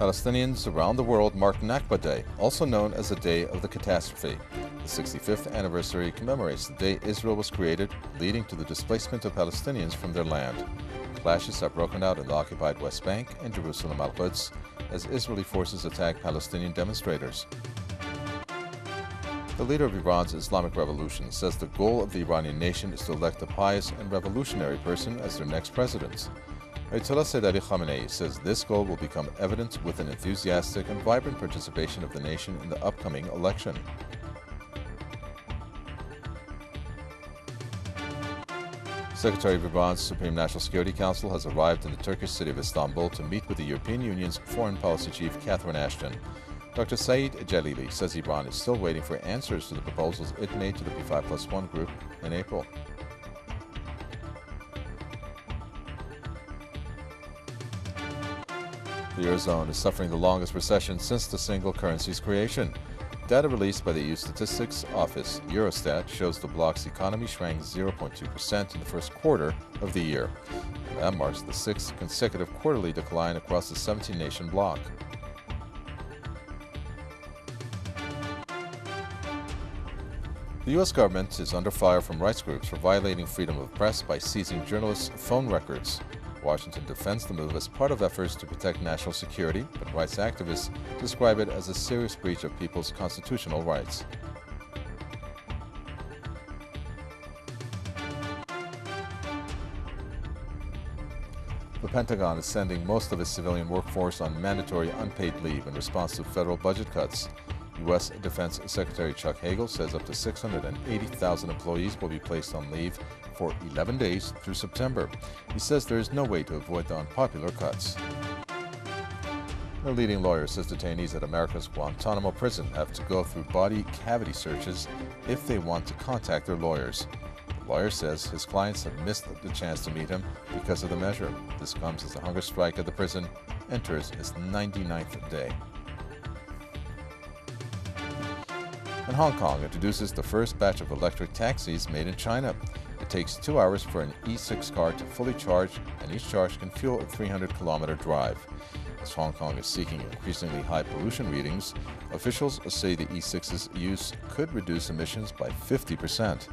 Palestinians around the world mark Nakba Day, also known as the Day of the Catastrophe. The 65th anniversary commemorates the day Israel was created, leading to the displacement of Palestinians from their land. Clashes have broken out in the occupied West Bank and Jerusalem Al-Quds as Israeli forces attack Palestinian demonstrators. The leader of Iran's Islamic Revolution says the goal of the Iranian nation is to elect a pious and revolutionary person as their next president. Ayatollah Sayyid Ali Khamenei says this goal will become evident with an enthusiastic and vibrant participation of the nation in the upcoming election. Secretary of Iran's Supreme National Security Council has arrived in the Turkish city of Istanbul to meet with the European Union's Foreign Policy Chief Catherine Ashton. Dr. Saeed Jalili says Iran is still waiting for answers to the proposals it made to the P5+1 group in April. The Eurozone is suffering the longest recession since the single currency's creation. Data released by the EU Statistics Office, Eurostat, shows the bloc's economy shrank 0.2% in the first quarter of the year. That marks the sixth consecutive quarterly decline across the 17-nation bloc. The U.S. government is under fire from rights groups for violating freedom of press by seizing journalists' phone records. Washington defends the move as part of efforts to protect national security, but rights activists describe it as a serious breach of people's constitutional rights. The Pentagon is sending most of its civilian workforce on mandatory unpaid leave in response to federal budget cuts. U.S. Defense Secretary Chuck Hagel says up to 680,000 employees will be placed on leave for 11 days through September. He says there is no way to avoid the unpopular cuts. A leading lawyer says detainees at America's Guantanamo prison have to go through body cavity searches if they want to contact their lawyers. The lawyer says his clients have missed the chance to meet him because of the measure. This comes as the hunger strike at the prison enters its 99th day. And Hong Kong introduces the first batch of electric taxis made in China. It takes 2 hours for an E6 car to fully charge, and each charge can fuel a 300-kilometer drive. As Hong Kong is seeking increasingly high pollution readings, officials say the E6's use could reduce emissions by 50%.